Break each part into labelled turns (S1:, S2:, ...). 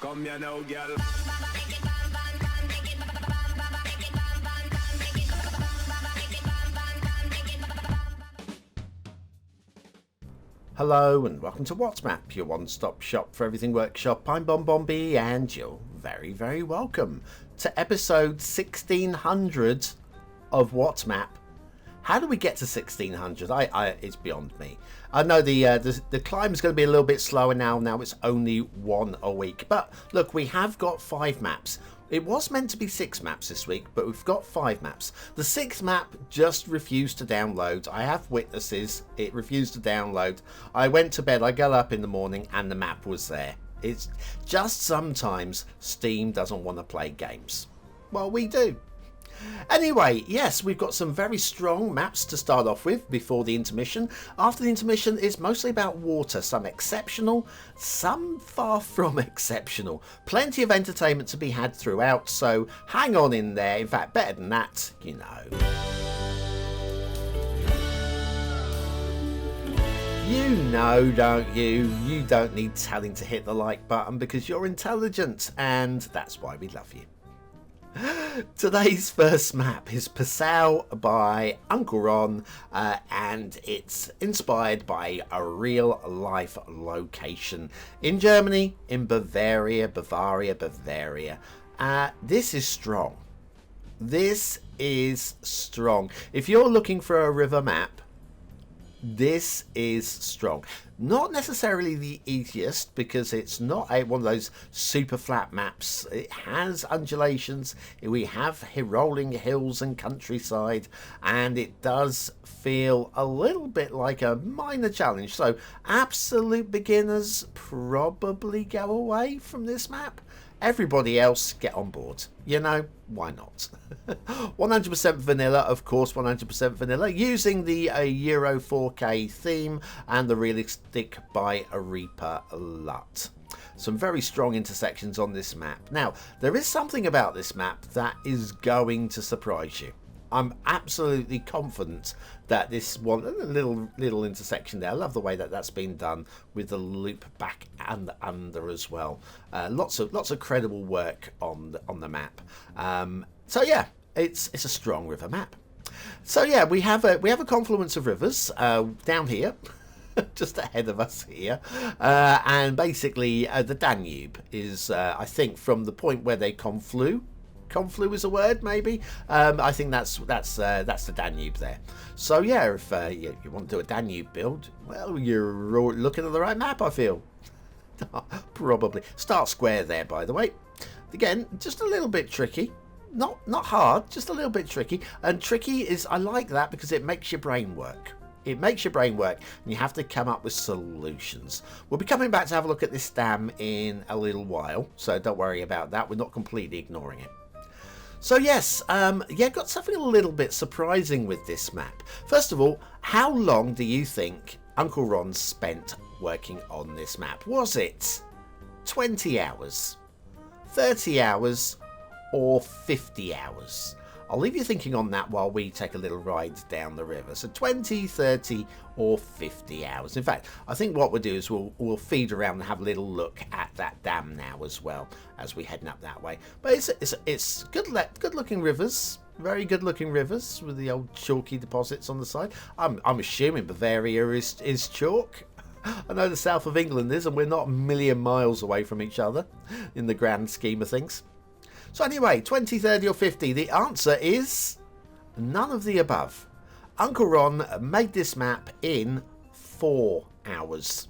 S1: Come here now, girl.
S2: Hello and welcome to WhatsMap, your one-stop shop for everything workshop. I'm BonBonBingo and you're very, very welcome to episode 1600 of WhatsMap. How do we get to 1600? It's beyond me. I know the climb is going to be a little bit slower now. Now it's only one a week. But look, we have got 5 maps. It was meant to be 6 maps this week, but we've got 5 maps. The 6th map just refused to download. I have witnesses. It refused to download. I went to bed. I got up in the morning and the map was there. It's just sometimes Steam doesn't want to play games. Well, we do. Anyway, yes, we've got some very strong maps to start off with before the intermission. After the intermission, it's mostly about water, some exceptional, some far from exceptional. Plenty of entertainment to be had throughout, so hang on in there. In fact, better than that, you know. You know, don't you? You don't need telling to hit the like button because you're intelligent, and that's why we love you. Today's first map is Passau by Uncle Ron, and it's inspired by a real life location in Germany, in Bavaria. This is strong. This is strong. If you're looking for a river map, this is strong. Not necessarily the easiest because it's not one of those super flat maps. It has undulations. We have rolling hills and countryside, and it does feel a little bit like a minor challenge. So absolute beginners probably go away from this map. Everybody else get on board. You know, why not? 100% vanilla, of course, 100% vanilla, using the Euro 4K theme and the realistic by a Reaper LUT. Some very strong intersections on this map. Now, there is something about this map that is going to surprise you. I'm absolutely confident that this one, a little intersection there. I love the way that that's been done with the loop back and under as well. Lots of credible work on the map. So yeah, it's a strong river map. So yeah, we have a confluence of rivers down here. Just ahead of us here, and basically the Danube is, I think, from the point where they conflue is a word, maybe. I think that's the Danube there. So yeah, if you want to do a Danube build, well, you're looking at the right map, I feel. Probably. Start square there, by the way. Again, just a little bit tricky. Not hard, just a little bit tricky. And tricky is, I like that because it makes your brain work. It makes your brain work, and you have to come up with solutions. We'll be coming back to have a look at this dam in a little while, so don't worry about that. We're not completely ignoring it. So yes, got something a little bit surprising with this map. First of all, how long do you think Uncle Ron spent working on this map? Was it 20 hours, 30 hours, or 50 hours? I'll leave you thinking on that while we take a little ride down the river. So 20, 30 or 50 hours. In fact, I think what we'll do is we'll feed around and have a little look at that dam now as well as we're heading up that way. But it's good looking rivers. Very good looking rivers with the old chalky deposits on the side. I'm assuming Bavaria is chalk. I know the south of England is, and we're not a million miles away from each other in the grand scheme of things. So anyway, 20, 30 or 50, the answer is none of the above. Uncle Ron made this map in 4 hours.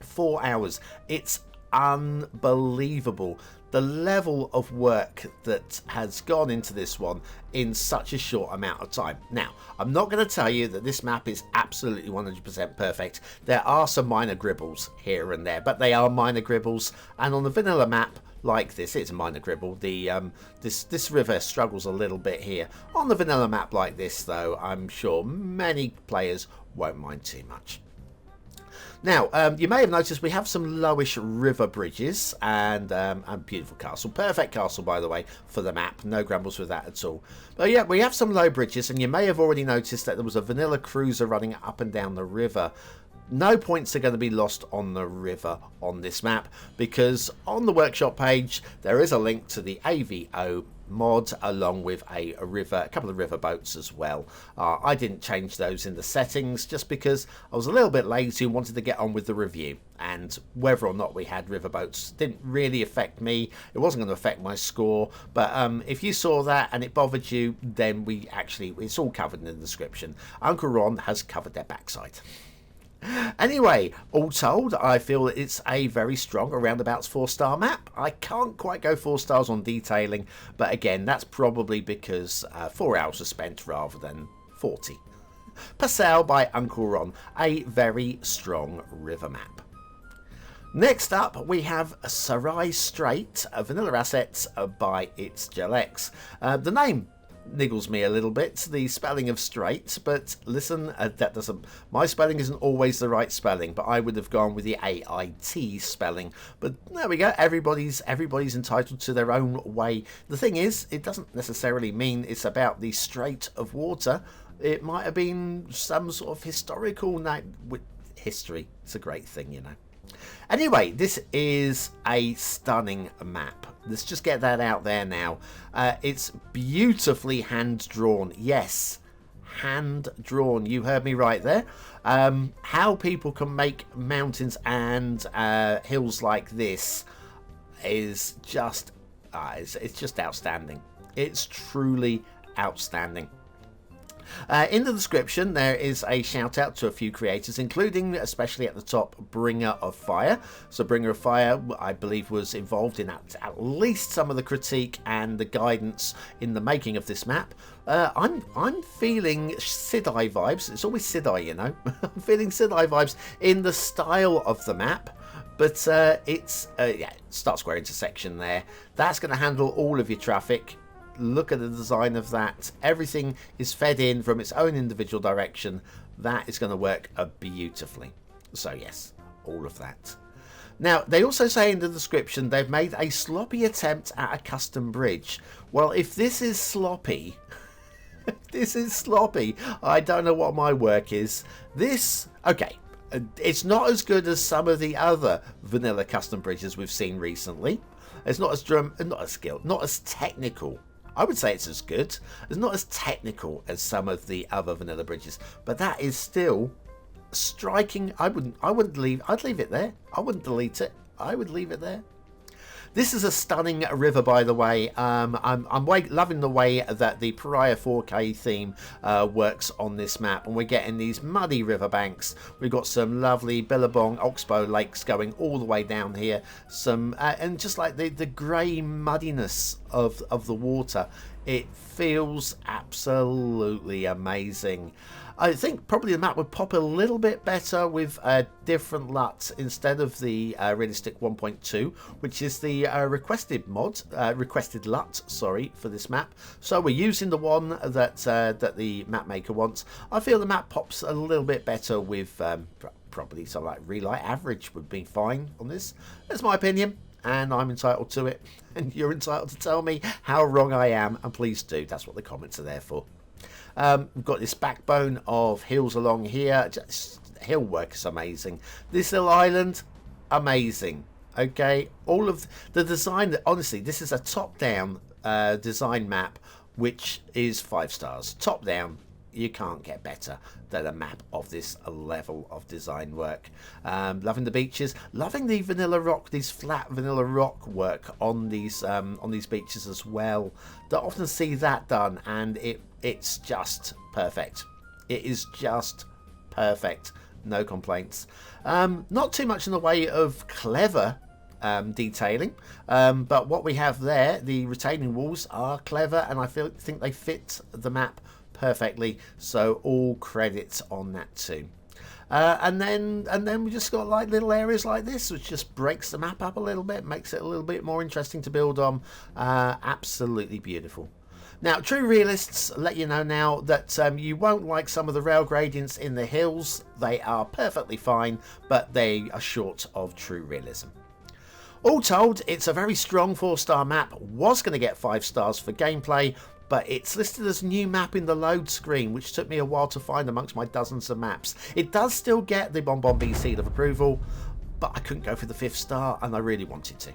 S2: 4 hours. It's unbelievable. The level of work that has gone into this one in such a short amount of time. Now, I'm not going to tell you that this map is absolutely 100% perfect. There are some minor gribbles here and there, but they are minor gribbles. And on the vanilla map, like this, it's a minor gribble. This river struggles a little bit here. On the vanilla map like this, though, I'm sure many players won't mind too much. Now, you may have noticed we have some lowish river bridges and a beautiful castle. Perfect castle, by the way, for the map. No grumbles with that at all. But yeah, we have some low bridges, and you may have already noticed that there was a vanilla cruiser running up and down the river. No points are going to be lost on the river on this map, because on the workshop page there is a link to the AVO mod along with a couple of river boats as well. I didn't change those in the settings just because I was a little bit lazy and wanted to get on with the review, and whether or not we had river boats didn't really affect me. It wasn't going to affect my score, but if you saw that and it bothered you, then it's all covered in the description. Uncle Ron has covered their backside. Anyway, all told, I feel that it's a very strong, around about 4-star map. I can't quite go 4 stars on detailing, but again, that's probably because 4 hours were spent rather than 40. Purcell by Uncle Ron, a very strong river map. Next up, we have Sarai Strait, a vanilla assets by It's Gelex. The name niggles me a little bit, the spelling of Strait, but listen, my spelling isn't always the right spelling, but I would have gone with the AIT spelling. But there we go, everybody's entitled to their own way. The thing is, it doesn't necessarily mean it's about the Strait of Water. It might have been some sort of historical name. History, it's a great thing, you know. Anyway, this is a stunning map. Let's just get that out there now. It's beautifully hand-drawn. Yes, hand-drawn. You heard me right there. How people can make mountains and hills like this is just, it's just outstanding. It's truly outstanding. In the description there is a shout out to a few creators, including, especially at the top, Bringer of Fire. So Bringer of Fire, I believe, was involved in at least some of the critique and the guidance in the making of this map. I'm feeling Sidai vibes. It's always Sidai, you know. I'm feeling Sidai vibes in the style of the map. But it's start square intersection there. That's going to handle all of your traffic. Look at the design of that. Everything is fed in from its own individual direction. That is going to work beautifully. So yes, all of that. Now, they also say in the description they've made a sloppy attempt at a custom bridge. Well, if this is sloppy, this is sloppy, I don't know what my work is. Okay, it's not as good as some of the other vanilla custom bridges we've seen recently. It's not as skilled, not as technical. I would say it's as good. It's not as technical as some of the other vanilla bridges, but that is still striking. I'd leave it there. I wouldn't delete it. I would leave it there. This is a stunning river, by the way. I'm loving the way that the Pariah 4K theme works on this map, and we're getting these muddy riverbanks. We've got some lovely Billabong, Oxbow lakes going all the way down here. And just like the grey muddiness of the water, it feels absolutely amazing. I think probably the map would pop a little bit better with different LUTs instead of the realistic 1.2, which is the requested LUT, sorry, for this map. So we're using the one that the map maker wants. I feel the map pops a little bit better with probably something like Relight Average would be fine on this. That's my opinion, and I'm entitled to it, and you're entitled to tell me how wrong I am, and please do. That's what the comments are there for. We've got this backbone of hills along here. Just, hill work is amazing. This little island, amazing. Okay, all of the design, honestly, this is a top-down design map, which is 5 stars. Top down, you can't get better than a map of this level of design work. Loving the beaches, loving the vanilla rock, these flat vanilla rock work on these beaches as well. Don't often see that done, and it's just perfect. It is just perfect. No complaints. Not too much in the way of clever detailing, but what we have there, the retaining walls are clever, and I think they fit the map perfectly, so all credits on that too. And then we just got like little areas like this, which just breaks the map up a little bit, makes it a little bit more interesting to build on. Absolutely beautiful. Now, true realists let you know now that you won't like some of the rail gradients in the hills. They are perfectly fine, but they are short of true realism. All told, it's a very strong 4-star map. Was going to get 5 stars for gameplay, but it's listed as new map in the load screen, which took me a while to find amongst my dozens of maps. It does still get the BonBonB seal of approval, but I couldn't go for the 5th star, and I really wanted to.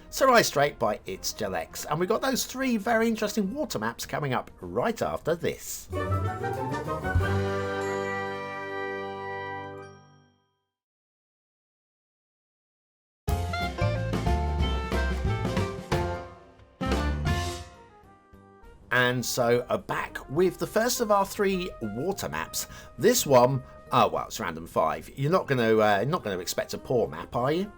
S2: Sarai Strait by It's Jalex, and we've got those 3 very interesting water maps coming up right after this. And so back with the first of our 3 water maps. This one, oh well, it's random 5. You're not going to expect a poor map, are you?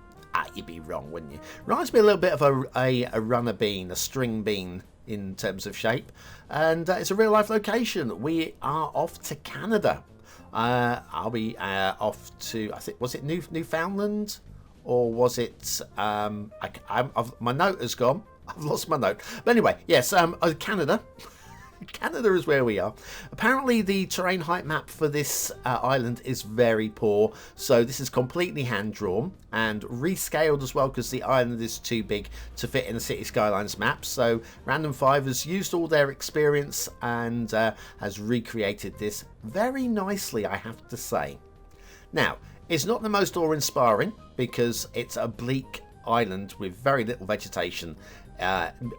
S2: You'd be wrong, wouldn't you? Reminds me a little bit of a runner bean, a string bean in terms of shape, and it's a real life location. We are off to Canada. I'll be off to, I think, was it Newfoundland, or was it? My note has gone. I've lost my note. But anyway, yes, Canada. Canada is where we are. Apparently the terrain height map for this island is very poor, so this is completely hand drawn and rescaled as well, because the island is too big to fit in the Cities Skylines map. So Random 5 has used all their experience and has recreated this very nicely, I have to say. Now, it's not the most awe-inspiring because it's a bleak island with very little vegetation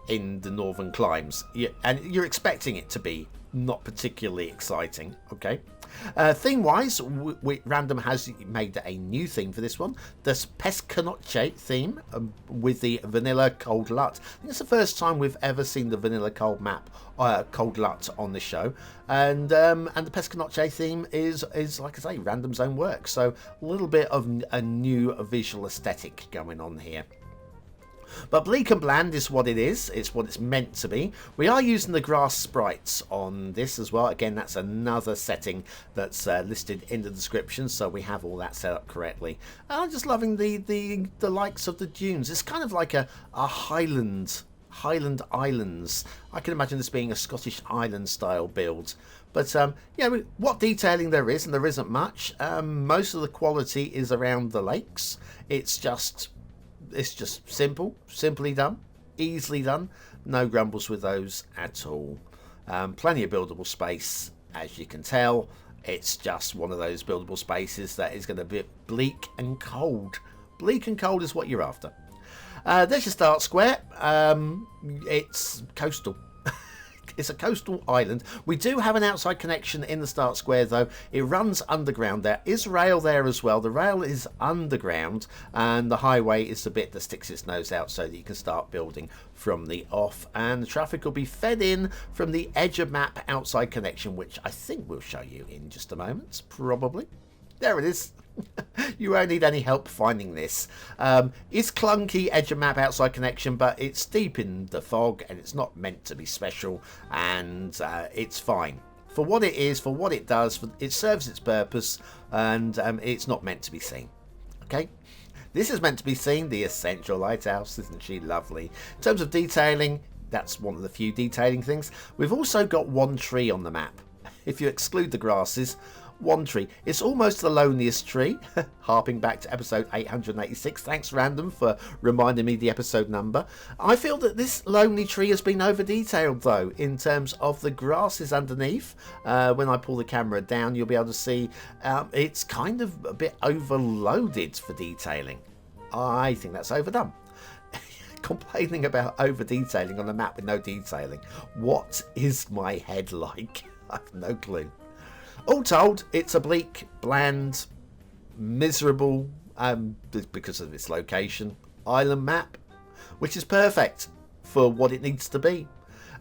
S2: in the northern climes, and you're expecting it to be not particularly exciting. Okay, theme wise, Random has made a new theme for this one, the Pescanoche theme, with the vanilla cold lut. I think it's the first time we've ever seen the vanilla cold map, cold lut on the show, and the Pescanoche theme is like I say, Random's own work, so a little bit of a new visual aesthetic going on here. But bleak and bland is what it is. It's what it's meant to be. We are using the grass sprites on this as well. Again, that's another setting that's listed in the description, so we have all that set up correctly. I'm just loving the likes of the dunes. It's kind of like a Highland Islands. I can imagine this being a Scottish island style build. But yeah, what detailing there is, and there isn't much. Most of the quality is around the lakes. It's just simply done, easily done. No grumbles with those at all. Plenty of buildable space, as you can tell. It's just one of those buildable spaces that is going to be bleak and cold. Bleak and cold is what you're after. There's your start square. It's coastal. It's a coastal island. We do have an outside connection in the start square, though. It runs underground. There is rail there as well. The rail is underground, and the highway is the bit that sticks its nose out so that you can start building from the off. And the traffic will be fed in from the edge of map outside connection, which I think we'll show you in just a moment, probably. There it is. You won't need any help finding this. It's clunky edge of map outside connection, but it's deep in the fog and it's not meant to be special, and it's fine for what it is, for what it does. It serves its purpose, and it's not meant to be seen. Okay, this is meant to be seen, the Essential Lighthouse. Isn't she lovely? In terms of detailing, that's one of the few detailing things. We've also got one tree on the map. If you exclude the grasses, one tree. It's almost the loneliest tree, harping back to episode 886. Thanks, Random, for reminding me the episode number. I feel that this lonely tree has been over detailed, though, in terms of the grasses underneath. When I pull the camera down, you'll be able to see it's kind of a bit overloaded for detailing. I think that's overdone. Complaining about over detailing on a map with no detailing. What is my head like? I have no clue. All told, it's a bleak, bland, miserable, because of its location, island map, which is perfect for what it needs to be.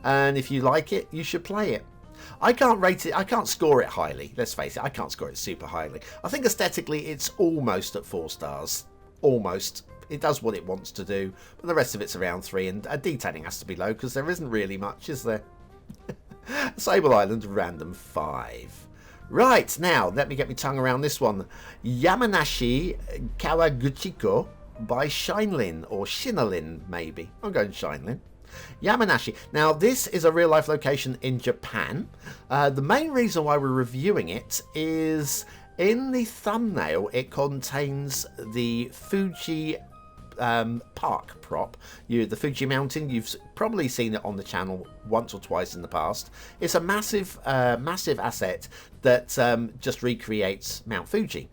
S2: And if you like it, you should play it. I can't rate it, I can't score it highly. Let's face it, I can't score it super highly. I think aesthetically it's almost at 4 stars. Almost. It does what it wants to do, but the rest of it's around 3, and detailing has to be low because there isn't really much, is there? Sable Island, random 5. Right, now, let me get my tongue around this one. Yamanashi Kawaguchiko by SHINELIN, or SHINELIN, maybe. I'm going SHINELIN. Yamanashi. Now, this is a real-life location in Japan. The main reason why we're reviewing it is in the thumbnail, it contains the Fuji park prop. The Fuji Mountain, you've probably seen it on the channel once or twice in the past. It's a massive asset that just recreates Mount Fuji.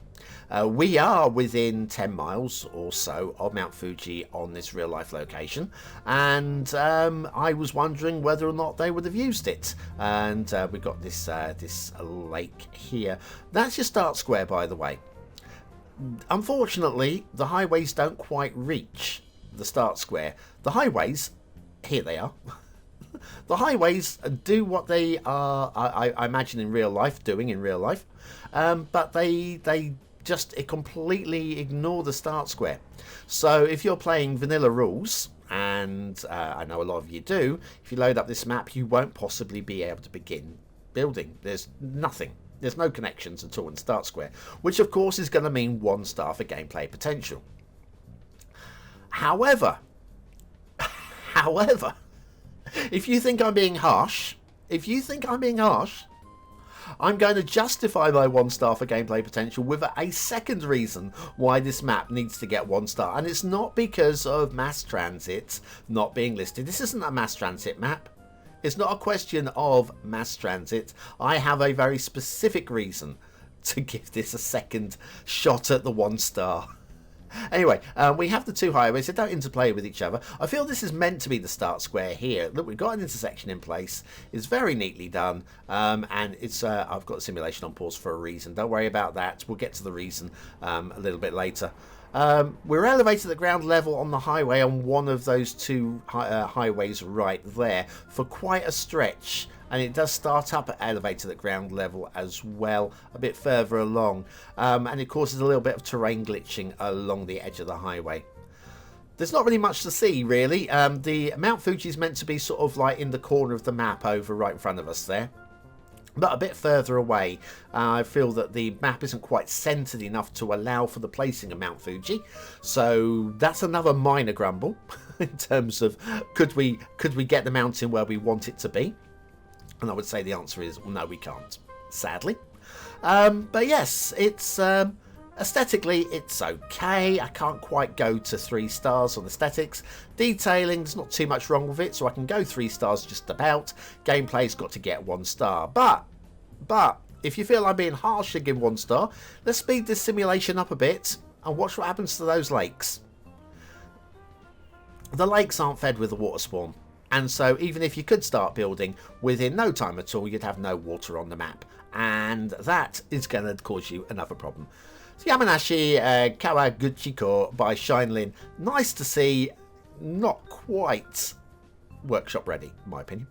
S2: We are within 10 miles or so of Mount Fuji on this real life location, and I was wondering whether or not they would have used it. And we've got this lake here. That's your start square, by the way. Unfortunately, the highways don't quite reach the start square. The highways, here they are. The highways do what they are, I imagine, in real life, but they just completely ignore the start square. So if you're playing vanilla rules, and I know a lot of you do, if you load up this map, you won't possibly be able to begin building. There's nothing. There's no connections at all in start square, which of course is going to mean 1 star for gameplay potential. However, if you think I'm being harsh, I'm going to justify my 1 star for gameplay potential with a second reason why this map needs to get 1 star. And it's not because of mass transit not being listed. This isn't a mass transit map. It's not a question of mass transit. I have a very specific reason to give this a second shot at the 1 star. Anyway, we have the 2 highways. They don't interplay with each other. I feel this is meant to be the start square here. Look, we've got an intersection in place. It's very neatly done, and it's I've got the simulation on pause for a reason. Don't worry about that. We'll get to the reason a little bit later. We're elevated at ground level on the highway on one of those 2 highways right there for quite a stretch. And it does start up at elevated at ground level as well, a bit further along. And it causes a little bit of terrain glitching along the edge of the highway. There's not really much to see, really. The Mount Fuji is meant to be sort of like in the corner of the map over right in front of us there. But a bit further away, I feel that the map isn't quite centered enough to allow for the placing of Mount Fuji. So that's another minor grumble in terms of could we get the mountain where we want it to be? And I would say the answer is, well, no, we can't, sadly. But yes, it's aesthetically, it's okay. I can't quite go to 3 stars on aesthetics. Detailing, there's not too much wrong with it, so I can go 3 stars just about. Gameplay's got to get 1 star. But if you feel I'm being harsh and give 1 star, let's speed this simulation up a bit and watch what happens to those lakes. The lakes aren't fed with the water spawn. And so even if you could start building, within no time at all, you'd have no water on the map. And that is going to cause you another problem. So Yamanashi, Kawaguchiko by SHINELIN. Nice to see. Not quite workshop ready, in my opinion.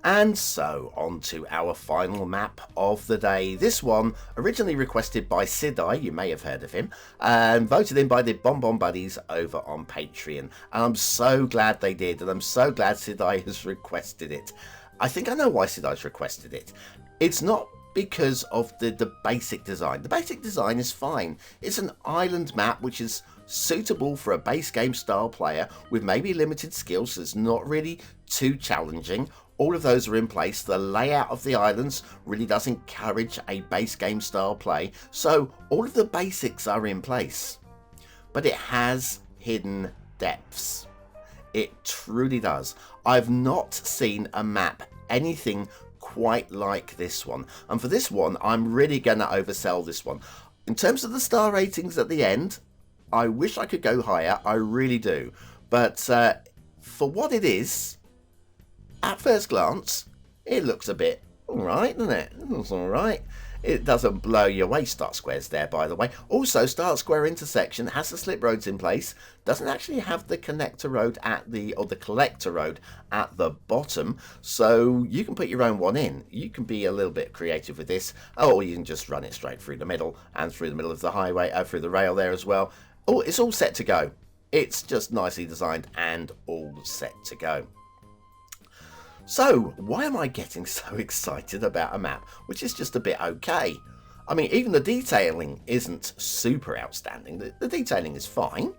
S2: And so, on to our final map of the day. This one, originally requested by Sarai, you may have heard of him, and voted in by the BonBon Buddies over on Patreon. And I'm so glad they did, and I'm so glad Sarai has requested it. I think I know why Sarai's requested it. It's not because of the basic design. The basic design is fine. It's an island map which is suitable for a base game style player with maybe limited skills, so it's not really too challenging. All of those are in place. The layout of the islands really does encourage a base game style play. So all of the basics are in place. But it has hidden depths. It truly does. I've not seen a map anything quite like this one. And for this one, I'm really going to oversell this one. In terms of the star ratings at the end, I wish I could go higher. I really do. But for what it is, at first glance, it looks a bit alright, doesn't it? It looks alright. It doesn't blow you away. Start squares there, by the way. Also, start square intersection has the slip roads in place. Doesn't actually have the connector road or the collector road at the bottom. So you can put your own one in. You can be a little bit creative with this. Or you can just run it straight through the middle and through the middle of the highway, through the rail there as well. Oh, it's all set to go. It's just nicely designed and all set to go. So, why am I getting so excited about a map which is just a bit okay? I mean, even the detailing isn't super outstanding. The detailing is fine.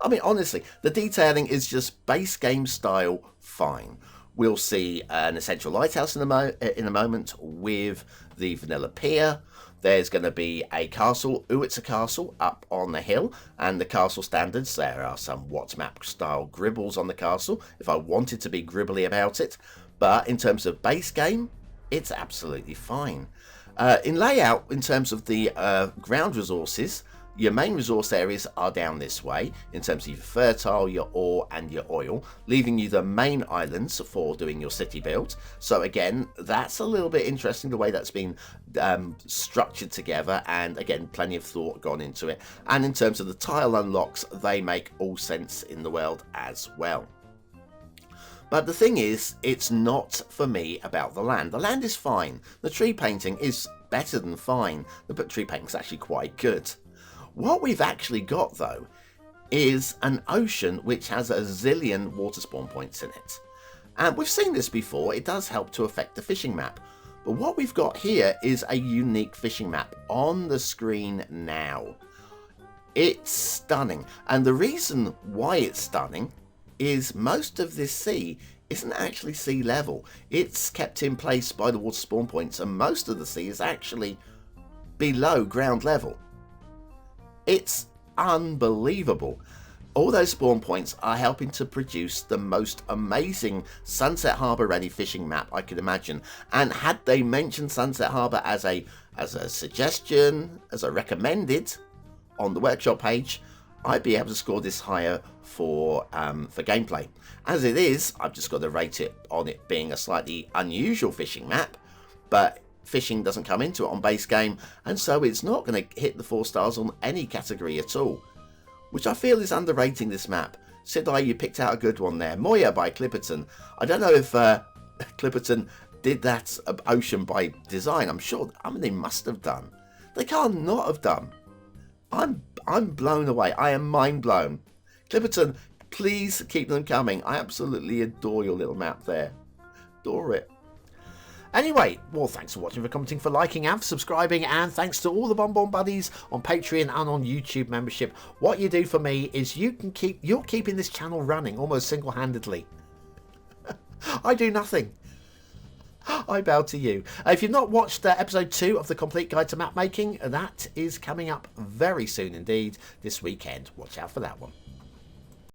S2: I mean, honestly, the detailing is just base game style fine. We'll see an essential lighthouse in a moment with the vanilla pier. There's going to be a castle. It's a castle up on the hill, and the castle standards, there are some What's Map style gribbles on the castle if I wanted to be gribbly about it, but in terms of base game, it's absolutely fine. In layout, in terms of the ground resources, your main resource areas are down this way in terms of your fertile, your ore and your oil, leaving you the main islands for doing your city build. So again, that's a little bit interesting the way that's been structured together, and again, plenty of thought gone into it. And in terms of the tile unlocks, they make all sense in the world as well. But the thing is, it's not for me about the land. The land is fine. The tree painting is better than fine. The tree painting is actually quite good. What we've actually got, though, is an ocean which has a zillion water spawn points in it. And we've seen this before. It does help to affect the fishing map. But what we've got here is a unique fishing map on the screen now. It's stunning. And the reason why it's stunning is most of this sea isn't actually sea level. It's kept in place by the water spawn points, and most of the sea is actually below ground level. It's unbelievable. All those spawn points are helping to produce the most amazing Sunset Harbour ready fishing map I could imagine. And had they mentioned Sunset Harbour as a suggestion, as a recommended on the workshop page, I'd be able to score this higher for gameplay. As it is, I've just got to rate it on it being a slightly unusual fishing map, but fishing doesn't come into it on base game, and so it's not going to hit the 4 stars on any category at all, which I feel is underrating this map. Sarai, you picked out a good one there. Moya by Klypperton. I don't know if Klypperton did that ocean by design. I mean, they must have done. They can't not have done. I'm blown away. I am mind blown. Klypperton, please keep them coming. I absolutely adore your little map there. Adore it. Anyway, well, thanks for watching, for commenting, for liking and for subscribing, and thanks to all the BonBon buddies on Patreon and on YouTube membership. What you do for me is you're keeping this channel running almost single-handedly. I do nothing. I bow to you. If you've not watched episode 2 of the complete guide to map making, that is coming up very soon indeed this weekend. Watch out for that one.